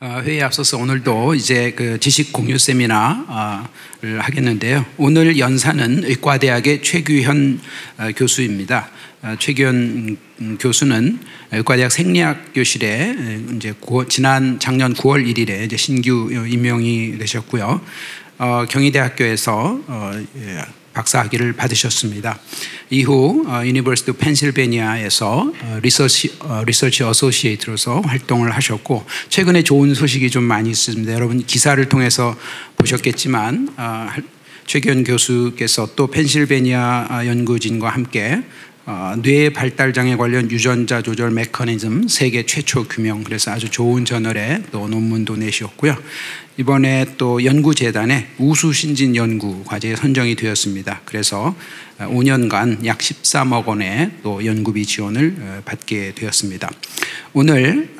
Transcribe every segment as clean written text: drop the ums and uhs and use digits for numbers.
회의에 앞서서 오늘도 이제 그 지식 공유 세미나를 하겠는데요. 오늘 연사는 의과대학의 최규현 교수입니다. 최규현 교수는 의과대학 생리학 교실에 이제 작년 9월 1일에 이제 신규 임명이 되셨고요. 경희대학교에서 박사학위를 받으셨습니다. 이후 유니버시티 오브 펜실베니아에서 리서치 어소시에이트로서 활동을 하셨고, 최근에 좋은 소식이 좀 많이 있습니다. 여러분 기사를 통해서 보셨겠지만 최규현 교수께서 또 펜실베니아 연구진과 함께 뇌 발달 장애 관련 유전자 조절 메커니즘 세계 최초 규명, 그래서 아주 좋은 저널에 또 논문도 내셨고요. 이번에 또 연구재단의 우수 신진 연구 과제에 선정이 되었습니다. 그래서 5년간 약 13억 원의 또 연구비 지원을 받게 되었습니다. 오늘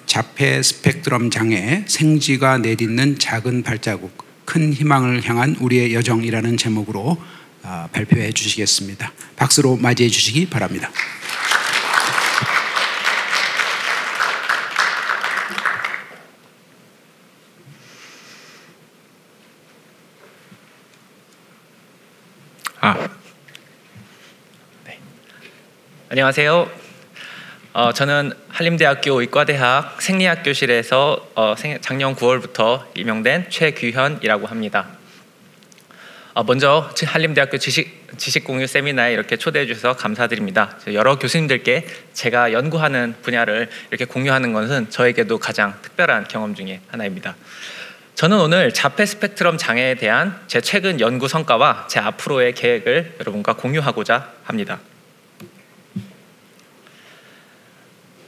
자폐 스펙트럼 장애 생쥐가 내딛는 작은 발자국, 큰 희망을 향한 우리의 여정이라는 제목으로 발표해 주시겠습니다. 박수로 맞이해 주시기 바랍니다. 네. 안녕하세요. 저는 한림대학교 의과대학 생리학 교실에서 작년 9월부터 임명된 최규현이라고 합니다. 먼저 한림대학교 지식공유 세미나에 이렇게 초대해 주셔서 감사드립니다. 여러 교수님들께 제가 연구하는 분야를 이렇게 공유하는 것은 저에게도 가장 특별한 경험 중에 하나입니다. 저는 오늘 자폐 스펙트럼 장애에 대한 제 최근 연구 성과와 제 앞으로의 계획을 여러분과 공유하고자 합니다.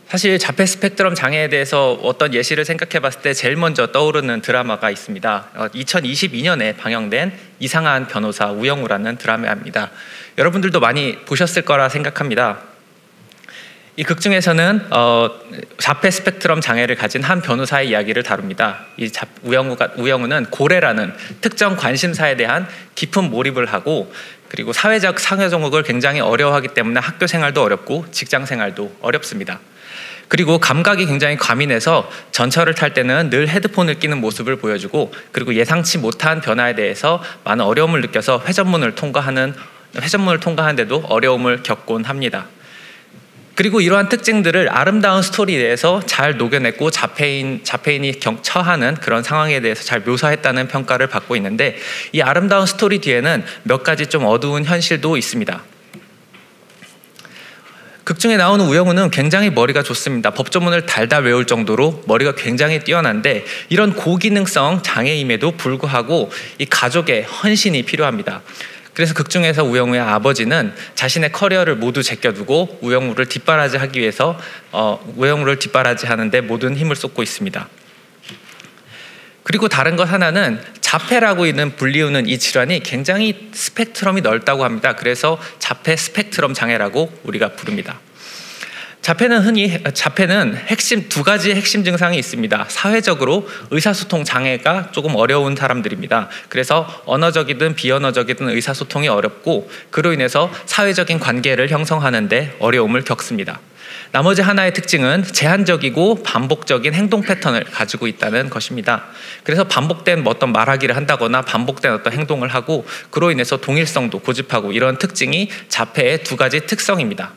사실 자폐 스펙트럼 장애에 대해서 어떤 예시를 생각해 봤을 때 제일 먼저 떠오르는 드라마가 있습니다. 2022년에 방영된 이상한 변호사 우영우라는 드라마입니다. 여러분들도 많이 보셨을 거라 생각합니다. 이 극 중에서는 자폐 스펙트럼 장애를 가진 한 변호사의 이야기를 다룹니다. 이 우영우는 고래라는 특정 관심사에 대한 깊은 몰입을 하고, 그리고 사회적 상호 종목을 굉장히 어려워하기 때문에 학교 생활도 어렵고 직장 생활도 어렵습니다. 그리고 감각이 굉장히 과민해서 전철을 탈 때는 늘 헤드폰을 끼는 모습을 보여주고, 그리고 예상치 못한 변화에 대해서 많은 어려움을 느껴서 회전문을 통과하는데도 어려움을 겪곤 합니다. 그리고 이러한 특징들을 아름다운 스토리에 대해서 잘 녹여냈고 자폐인이 처하는 그런 상황에 대해서 잘 묘사했다는 평가를 받고 있는데, 이 아름다운 스토리 뒤에는 몇 가지 좀 어두운 현실도 있습니다. 극 중에 나오는 우영우는 굉장히 머리가 좋습니다. 법조문을 달달 외울 정도로 머리가 굉장히 뛰어난데, 이런 고기능성 장애임에도 불구하고 이 가족의 헌신이 필요합니다. 그래서 극 중에서 우영우의 아버지는 자신의 커리어를 모두 제껴두고 우영우를 뒷바라지하기 위해서 우영우를 뒷바라지하는데 모든 힘을 쏟고 있습니다. 그리고 다른 것 하나는 자폐라고 불리우는 이 질환이 굉장히 스펙트럼이 넓다고 합니다. 그래서 자폐 스펙트럼 장애라고 우리가 부릅니다. 자폐는 두 가지의 핵심 증상이 있습니다. 사회적으로 의사소통 장애가 조금 어려운 사람들입니다. 그래서 언어적이든 비언어적이든 의사소통이 어렵고, 그로 인해서 사회적인 관계를 형성하는데 어려움을 겪습니다. 나머지 하나의 특징은 제한적이고 반복적인 행동 패턴을 가지고 있다는 것입니다. 그래서 반복된 어떤 말하기를 한다거나 반복된 어떤 행동을 하고, 그로 인해서 동일성도 고집하고, 이런 특징이 자폐의 두 가지 특성입니다.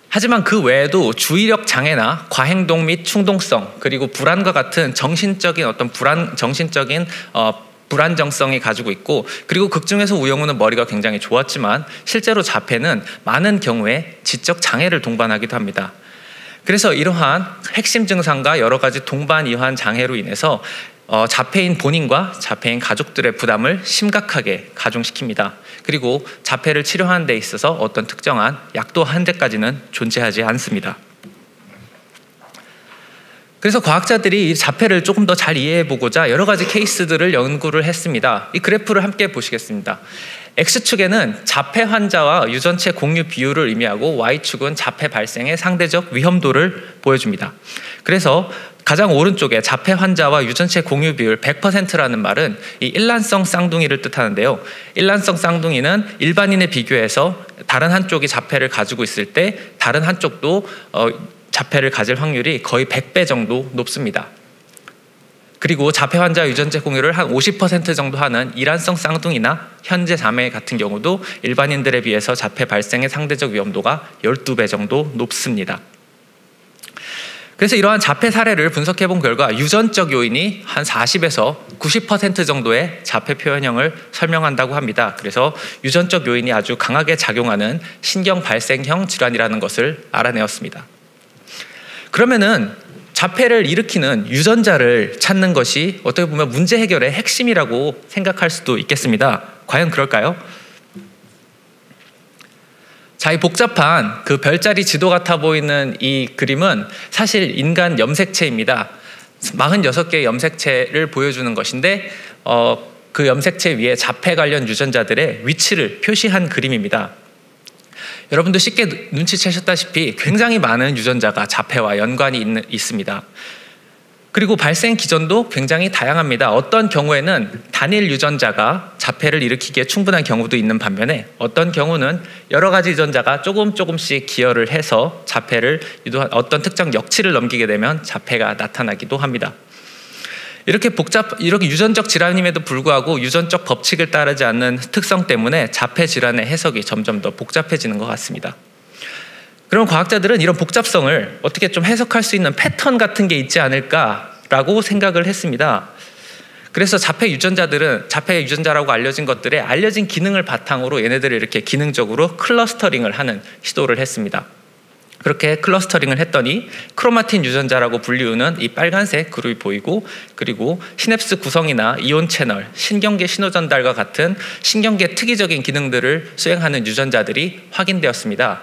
하지만 그 외에도 주의력 장애나 과행동 및 충동성, 그리고 불안과 같은 정신적인 불안정성이 가지고 있고, 그리고 극 중에서 우영우는 머리가 굉장히 좋았지만 실제로 자폐는 많은 경우에 지적 장애를 동반하기도 합니다. 그래서 이러한 핵심 증상과 여러 가지 동반 이완 장애로 인해서 자폐인 본인과 자폐인 가족들의 부담을 심각하게 가중시킵니다. 그리고 자폐를 치료하는 데 있어서 어떤 특정한 약도 한 대까지는 존재하지 않습니다. 그래서 과학자들이 이 자폐를 조금 더 잘 이해해보고자 여러 가지 케이스들을 연구를 했습니다. 이 그래프를 함께 보시겠습니다. X축에는 자폐 환자와 유전체 공유 비율을 의미하고, Y축은 자폐 발생의 상대적 위험도를 보여줍니다. 그래서 가장 오른쪽에 자폐 환자와 유전체 공유 비율 100%라는 말은 이 일란성 쌍둥이를 뜻하는데요. 일란성 쌍둥이는 일반인에 비교해서 다른 한쪽이 자폐를 가지고 있을 때 다른 한쪽도 자폐를 가질 확률이 거의 100배 정도 높습니다. 그리고 자폐 환자 유전자 공유를 한 50% 정도 하는 이란성 쌍둥이나 현재 자매 같은 경우도 일반인들에 비해서 자폐 발생의 상대적 위험도가 12배 정도 높습니다. 그래서 이러한 자폐 사례를 분석해 본 결과 유전적 요인이 한 40에서 90% 정도의 자폐 표현형을 설명한다고 합니다. 그래서 유전적 요인이 아주 강하게 작용하는 신경 발생형 질환이라는 것을 알아내었습니다. 그러면은 자폐를 일으키는 유전자를 찾는 것이 어떻게 보면 문제 해결의 핵심이라고 생각할 수도 있겠습니다. 과연 그럴까요? 자, 이 복잡한 그 별자리 지도 같아 보이는 이 그림은 사실 인간 염색체입니다. 46개의 염색체를 보여주는 것인데 그 염색체 위에 자폐 관련 유전자들의 위치를 표시한 그림입니다. 여러분도 쉽게 눈치채셨다시피 굉장히 많은 유전자가 자폐와 연관이 있습니다. 그리고 발생 기전도 굉장히 다양합니다. 어떤 경우에는 단일 유전자가 자폐를 일으키기에 충분한 경우도 있는 반면에 어떤 경우는 여러 가지 유전자가 조금씩 기여를 해서 자폐를 유도한 어떤 특정 역치를 넘기게 되면 자폐가 나타나기도 합니다. 이렇게 유전적 질환임에도 불구하고 유전적 법칙을 따르지 않는 특성 때문에 자폐 질환의 해석이 점점 더 복잡해지는 것 같습니다. 그럼 과학자들은 이런 복잡성을 어떻게 좀 해석할 수 있는 패턴 같은 게 있지 않을까라고 생각을 했습니다. 그래서 자폐 유전자라고 알려진 것들의 알려진 기능을 바탕으로 얘네들을 이렇게 기능적으로 클러스터링을 하는 시도를 했습니다. 그렇게 클러스터링을 했더니 크로마틴 유전자라고 불리우는 이 빨간색 그룹이 보이고, 그리고 시냅스 구성이나 이온 채널, 신경계 신호 전달과 같은 신경계 특이적인 기능들을 수행하는 유전자들이 확인되었습니다.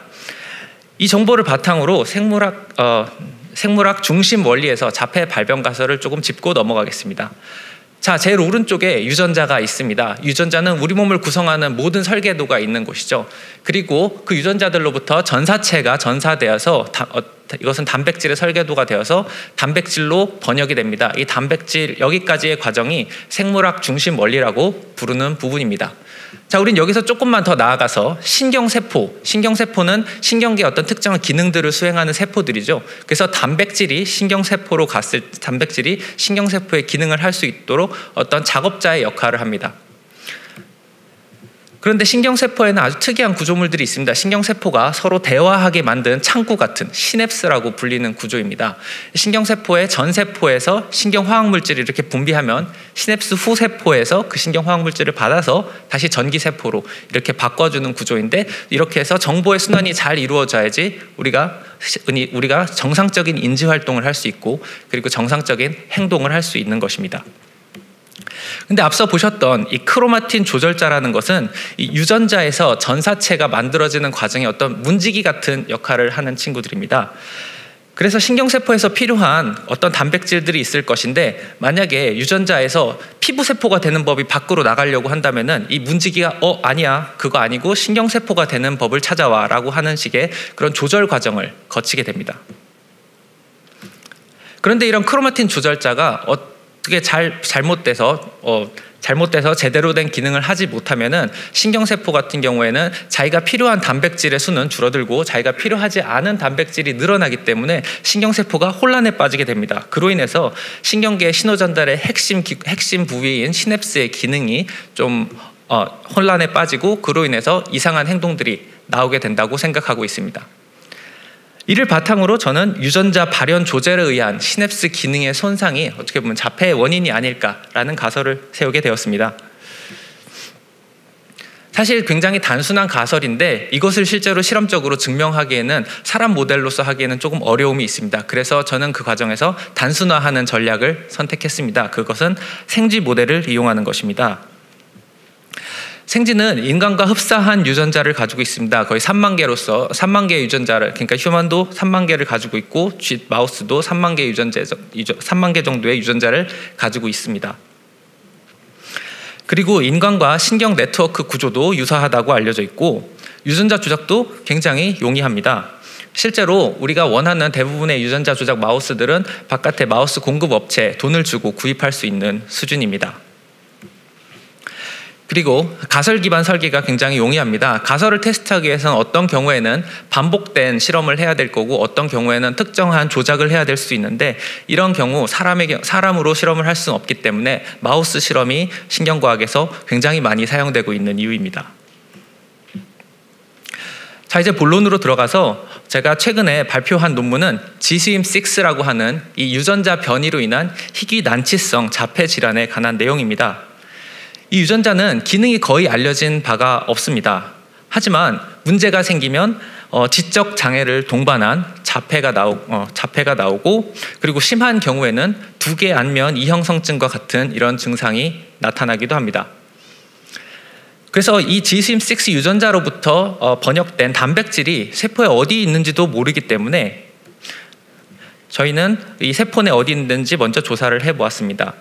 이 정보를 바탕으로 생물학 중심 원리에서 자폐 발병 가설을 조금 짚고 넘어가겠습니다. 자, 제일 오른쪽에 유전자가 있습니다. 유전자는 우리 몸을 구성하는 모든 설계도가 있는 곳이죠. 그리고 그 유전자들로부터 전사체가 전사되어서 이것은 단백질의 설계도가 되어서 단백질로 번역이 됩니다. 이 단백질 여기까지의 과정이 생물학 중심 원리라고 부르는 부분입니다. 자, 우린 여기서 조금만 더 나아가서 신경세포는 신경계의 어떤 특정한 기능들을 수행하는 세포들이죠. 그래서 단백질이 신경세포의 기능을 할 수 있도록 어떤 작업자의 역할을 합니다. 그런데 신경세포에는 아주 특이한 구조물들이 있습니다. 신경세포가 서로 대화하게 만든 창구 같은 시냅스라고 불리는 구조입니다. 신경세포의 전세포에서 신경화학물질을 이렇게 분비하면 시냅스 후세포에서 그 신경화학물질을 받아서 다시 전기세포로 이렇게 바꿔주는 구조인데, 이렇게 해서 정보의 순환이 잘 이루어져야지 우리가 정상적인 인지활동을 할 수 있고, 그리고 정상적인 행동을 할 수 있는 것입니다. 근데 앞서 보셨던 이 크로마틴 조절자라는 것은 이 유전자에서 전사체가 만들어지는 과정에 어떤 문지기 같은 역할을 하는 친구들입니다. 그래서 신경세포에서 필요한 어떤 단백질들이 있을 것인데, 만약에 유전자에서 피부세포가 되는 법이 밖으로 나가려고 한다면은 이 문지기가 아니야, 그거 아니고 신경세포가 되는 법을 찾아와 라고 하는 식의 그런 조절 과정을 거치게 됩니다. 그런데 이런 크로마틴 조절자가 어떻게 잘못돼서 제대로 된 기능을 하지 못하면은 신경세포 같은 경우에는 자기가 필요한 단백질의 수는 줄어들고 자기가 필요하지 않은 단백질이 늘어나기 때문에 신경세포가 혼란에 빠지게 됩니다. 그로 인해서 신경계의 신호 전달의 핵심 부위인 시냅스의 기능이 좀 혼란에 빠지고, 그로 인해서 이상한 행동들이 나오게 된다고 생각하고 있습니다. 이를 바탕으로 저는 유전자 발현 조절에 의한 시냅스 기능의 손상이 어떻게 보면 자폐의 원인이 아닐까라는 가설을 세우게 되었습니다. 사실 굉장히 단순한 가설인데 이것을 실제로 실험적으로 증명하기에는 사람 모델로서 하기에는 조금 어려움이 있습니다. 그래서 저는 그 과정에서 단순화하는 전략을 선택했습니다. 그것은 생쥐 모델을 이용하는 것입니다. 생쥐는 인간과 흡사한 유전자를 가지고 있습니다. 거의 3만 개의 유전자를, 그러니까 휴먼도 3만 개를 가지고 있고 마우스도 3만 개 정도의 유전자를 가지고 있습니다. 그리고 인간과 신경 네트워크 구조도 유사하다고 알려져 있고, 유전자 조작도 굉장히 용이합니다. 실제로 우리가 원하는 대부분의 유전자 조작 마우스들은 바깥에 마우스 공급 업체에 돈을 주고 구입할 수 있는 수준입니다. 그리고 가설 기반 설계가 굉장히 용이합니다. 가설을 테스트하기 위해서는 어떤 경우에는 반복된 실험을 해야 될 거고 어떤 경우에는 특정한 조작을 해야 될 수 있는데 이런 경우 사람으로 실험을 할 수는 없기 때문에 마우스 실험이 신경과학에서 굉장히 많이 사용되고 있는 이유입니다. 자, 이제 본론으로 들어가서 제가 최근에 발표한 논문은 GSIM-6라고 하는 이 유전자 변이로 인한 희귀 난치성 자폐 질환에 관한 내용입니다. 이 유전자는 기능이 거의 알려진 바가 없습니다. 하지만 문제가 생기면 지적 장애를 동반한 자폐가 나오고 그리고 심한 경우에는 두개 안면 이형성증과 같은 이런 증상이 나타나기도 합니다. 그래서 이 GSIM-6 유전자로부터 번역된 단백질이 세포에 어디 있는지도 모르기 때문에 저희는 이 세포 내 어디 있는지 먼저 조사를 해보았습니다.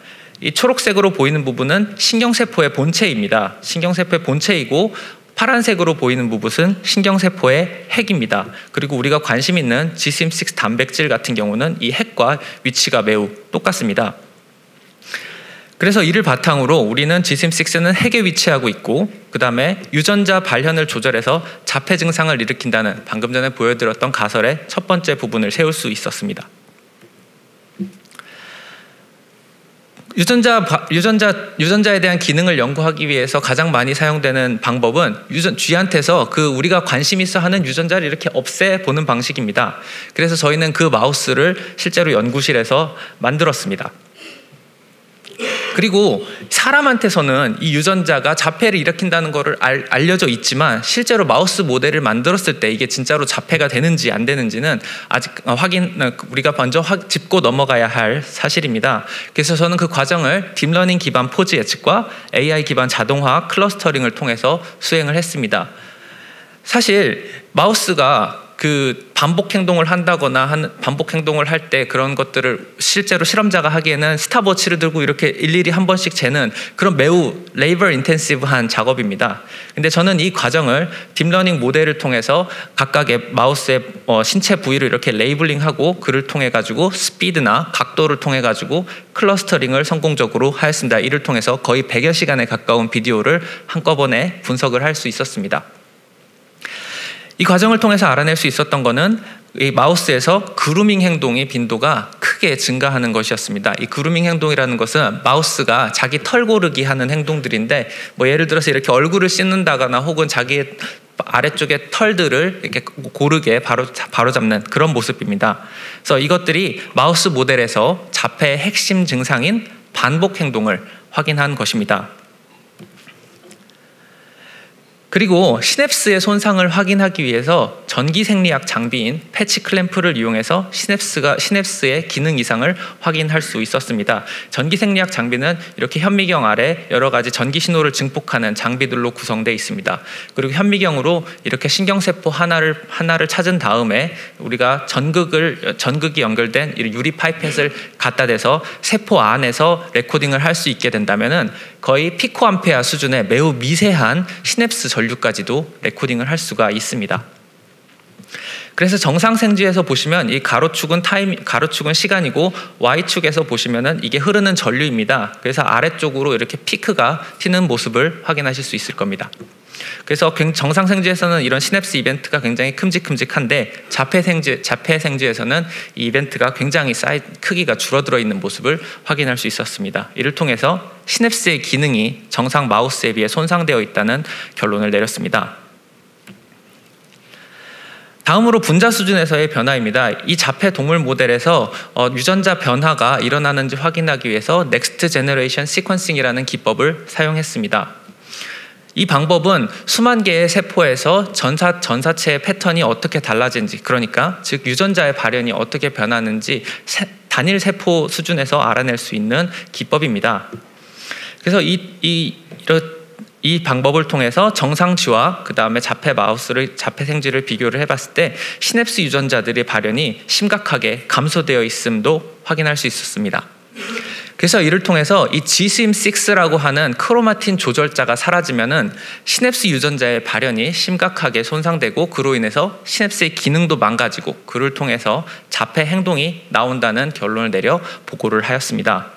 이 초록색으로 보이는 부분은 신경세포의 본체입니다. 신경세포의 본체이고 파란색으로 보이는 부분은 신경세포의 핵입니다. 그리고 우리가 관심 있는 GSIM-6 단백질 같은 경우는 이 핵과 위치가 매우 똑같습니다. 그래서 이를 바탕으로 우리는 GSIM-6는 핵에 위치하고 있고 그 다음에 유전자 발현을 조절해서 자폐 증상을 일으킨다는 방금 전에 보여드렸던 가설의 첫 번째 부분을 세울 수 있었습니다. 유전자에 대한 기능을 연구하기 위해서 가장 많이 사용되는 방법은 쥐한테서 우리가 관심 있어 하는 유전자를 이렇게 없애보는 방식입니다. 그래서 저희는 그 마우스를 실제로 연구실에서 만들었습니다. 그리고 사람한테서는 이 유전자가 자폐를 일으킨다는 것을 알려져 있지만 실제로 마우스 모델을 만들었을 때 이게 진짜로 자폐가 되는지 안 되는지는 아직 우리가 먼저 짚고 넘어가야 할 사실입니다. 그래서 저는 그 과정을 딥러닝 기반 포즈 예측과 AI 기반 자동화학 클러스터링을 통해서 수행을 했습니다. 사실 마우스가 반복 행동을 한다거나 반복 행동을 할 때 그런 것들을 실제로 실험자가 하기에는 스탑워치를 들고 이렇게 일일이 한 번씩 재는 그런 매우 레이버 인텐시브한 작업입니다. 근데 저는 이 과정을 딥러닝 모델을 통해서 각각의 마우스의 신체 부위를 이렇게 레이블링하고 그를 통해 가지고 스피드나 각도를 통해 가지고 클러스터링을 성공적으로 하였습니다. 이를 통해서 거의 100여 시간에 가까운 비디오를 한꺼번에 분석을 할 수 있었습니다. 이 과정을 통해서 알아낼 수 있었던 것은 이 마우스에서 그루밍 행동의 빈도가 크게 증가하는 것이었습니다. 이 그루밍 행동이라는 것은 마우스가 자기 털 고르기 하는 행동들인데 예를 들어서 이렇게 얼굴을 씻는다거나 혹은 자기 아래쪽의 털들을 이렇게 고르게 바로잡는 그런 모습입니다. 그래서 이것들이 마우스 모델에서 자폐의 핵심 증상인 반복 행동을 확인한 것입니다. 그리고 시냅스의 손상을 확인하기 위해서 전기생리학 장비인 패치 클램프를 이용해서 시냅스의 기능 이상을 확인할 수 있었습니다. 전기생리학 장비는 이렇게 현미경 아래 여러 가지 전기 신호를 증폭하는 장비들로 구성되어 있습니다. 그리고 현미경으로 이렇게 신경세포 하나를 찾은 다음에 우리가 전극이 연결된 유리 파이펫을 갖다 대서 세포 안에서 레코딩을 할 수 있게 된다면은 거의 피코암페아 수준의 매우 미세한 시냅스 전류까지도 레코딩을 할 수가 있습니다. 그래서 정상 생쥐에서 보시면 이 가로축은 시간이고 Y축에서 보시면은 이게 흐르는 전류입니다. 그래서 아래쪽으로 이렇게 피크가 튀는 모습을 확인하실 수 있을 겁니다. 그래서 정상 생쥐에서는 이런 시냅스 이벤트가 굉장히 큼직큼직한데 자폐 생쥐에서는 이 이벤트가 굉장히 크기가 줄어들어 있는 모습을 확인할 수 있었습니다. 이를 통해서 시냅스의 기능이 정상 마우스에 비해 손상되어 있다는 결론을 내렸습니다. 다음으로 분자 수준에서의 변화입니다. 이 자폐 동물 모델에서 유전자 변화가 일어나는지 확인하기 위해서 넥스트 제너레이션 시퀀싱이라는 기법을 사용했습니다. 이 방법은 수만 개의 세포에서 전사체의 패턴이 어떻게 달라지는지, 그러니까 즉 유전자의 발현이 어떻게 변하는지 단일 세포 수준에서 알아낼 수 있는 기법입니다. 그래서 이 방법을 통해서 정상쥐와 그 다음에 자폐 생쥐를 비교를 해봤을 때 시냅스 유전자들의 발현이 심각하게 감소되어 있음도 확인할 수 있었습니다. 그래서 이를 통해서 이 GSIM-6라고 하는 크로마틴 조절자가 사라지면은 시냅스 유전자의 발현이 심각하게 손상되고 그로 인해서 시냅스의 기능도 망가지고 그를 통해서 자폐 행동이 나온다는 결론을 내려 보고를 하였습니다.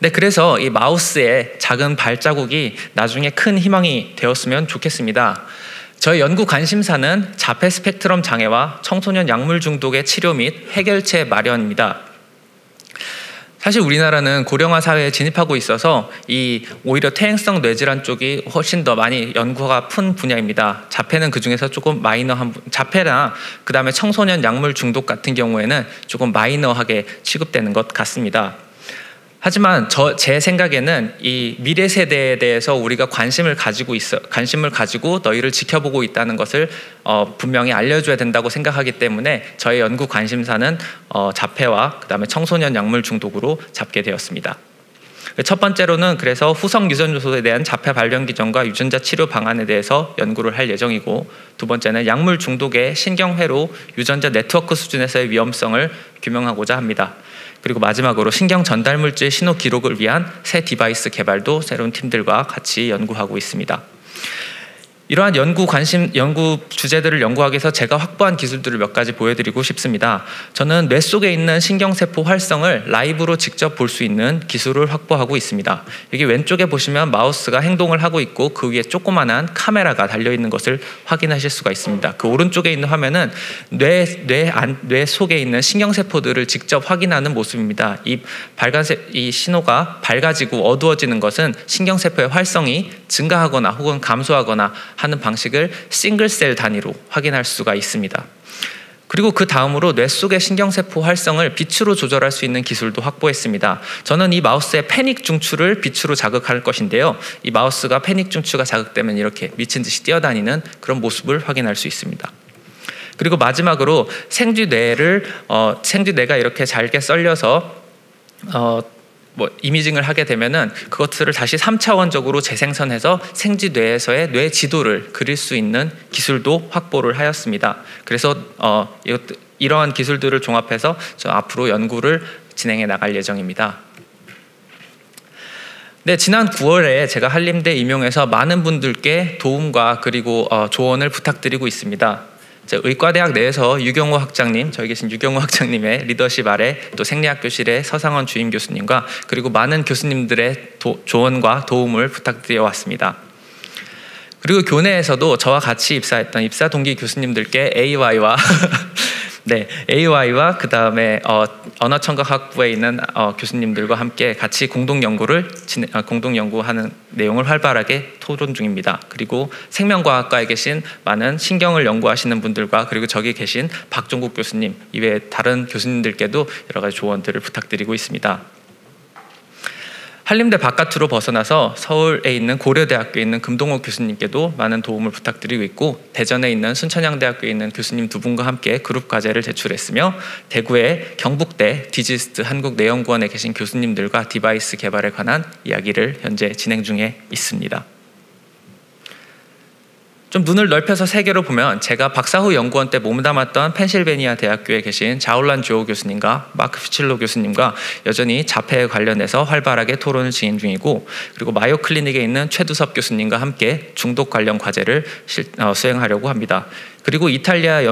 네, 그래서 이 마우스의 작은 발자국이 나중에 큰 희망이 되었으면 좋겠습니다. 저희 연구 관심사는 자폐 스펙트럼 장애와 청소년 약물 중독의 치료 및 해결책 마련입니다. 사실 우리나라는 고령화 사회에 진입하고 있어서 오히려 퇴행성 뇌질환 쪽이 훨씬 더 많이 연구가 푼 분야입니다. 자폐는 그 중에서 조금 마이너한, 자폐나 그 다음에 청소년 약물 중독 같은 경우에는 조금 마이너하게 취급되는 것 같습니다. 하지만 제 생각에는 이 미래 세대에 대해서 우리가 관심을 가지고 너희를 지켜보고 있다는 것을 분명히 알려줘야 된다고 생각하기 때문에 저의 연구 관심사는 자폐와 그다음에 청소년 약물 중독으로 잡게 되었습니다. 첫 번째로는 그래서 후성 유전 요소에 대한 자폐 발견 기전과 유전자 치료 방안에 대해서 연구를 할 예정이고, 두 번째는 약물 중독의 신경회로 유전자 네트워크 수준에서의 위험성을 규명하고자 합니다. 그리고 마지막으로 신경 전달 물질 신호 기록을 위한 새 디바이스 개발도 새로운 팀들과 같이 연구하고 있습니다. 이러한 연구 주제들을 연구하기 위해서 제가 확보한 기술들을 몇 가지 보여드리고 싶습니다. 저는 뇌 속에 있는 신경세포 활성을 라이브로 직접 볼 수 있는 기술을 확보하고 있습니다. 여기 왼쪽에 보시면 마우스가 행동을 하고 있고 그 위에 조그만한 카메라가 달려있는 것을 확인하실 수가 있습니다. 그 오른쪽에 있는 화면은 뇌 속에 있는 신경세포들을 직접 확인하는 모습입니다. 이 신호가 밝아지고 어두워지는 것은 신경세포의 활성이 증가하거나 혹은 감소하거나 하는 방식을 싱글셀 단위로 확인할 수가 있습니다. 그리고 그 다음으로 뇌 속의 신경세포 활성을 빛으로 조절할 수 있는 기술도 확보했습니다. 저는 이 마우스의 패닉 중추를 빛으로 자극할 것인데요. 이 마우스가 패닉 중추가 자극되면 이렇게 미친 듯이 뛰어다니는 그런 모습을 확인할 수 있습니다. 그리고 마지막으로 생쥐뇌가 이렇게 잘게 썰려서 이미징을 하게 되면은 그것들을 다시 3차원적으로 재생선해서 생쥐뇌에서의 뇌 지도를 그릴 수 있는 기술도 확보를 하였습니다. 그래서 이러한 기술들을 종합해서 저 앞으로 연구를 진행해 나갈 예정입니다. 네, 지난 9월에 제가 한림대 임용해서 많은 분들께 도움과 그리고 조언을 부탁드리고 있습니다. 의과대학 내에서 유경호 학장님, 저희 계신 유경호 학장님의 리더십 아래 또 생리학교실의 서상원 주임 교수님과 그리고 많은 교수님들의 조언과 도움을 부탁드려 왔습니다. 그리고 교내에서도 저와 같이 입사했던 입사 동기 교수님들께 AY와 AY와 그 다음에 언어청각학부에 있는 교수님들과 함께 같이 공동 연구하는 내용을 활발하게 토론 중입니다. 그리고 생명과학과에 계신 많은 신경을 연구하시는 분들과 그리고 저기 계신 박종국 교수님 이외에 다른 교수님들께도 여러 가지 조언들을 부탁드리고 있습니다. 한림대 바깥으로 벗어나서 서울에 있는 고려대학교에 있는 금동호 교수님께도 많은 도움을 부탁드리고 있고, 대전에 있는 순천향대학교에 있는 교수님 두 분과 함께 그룹 과제를 제출했으며, 대구의 경북대 디지스트 한국뇌연구원에 계신 교수님들과 디바이스 개발에 관한 이야기를 현재 진행 중에 있습니다. 좀 눈을 넓혀서 세계로 보면 제가 박사 후 연구원 때 몸담았던 펜실베니아 대학교에 계신 자올란 주오 교수님과 마크 피칠로 교수님과 여전히 자폐에 관련해서 활발하게 토론을 진행 중이고, 그리고 마요 클리닉에 있는 최두섭 교수님과 함께 중독 관련 과제를 수행하려고 합니다. 그리고 이탈리아에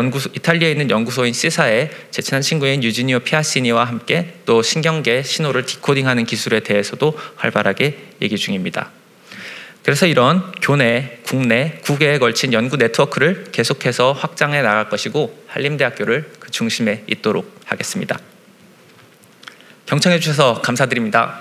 있는 연구소인 시사에 제 친한 친구인 유지니오 피아시니와 함께 또 신경계 신호를 디코딩하는 기술에 대해서도 활발하게 얘기 중입니다. 그래서 이런 교내, 국내, 국외에 걸친 연구 네트워크를 계속해서 확장해 나갈 것이고 한림대학교를 그 중심에 있도록 하겠습니다. 경청해 주셔서 감사드립니다.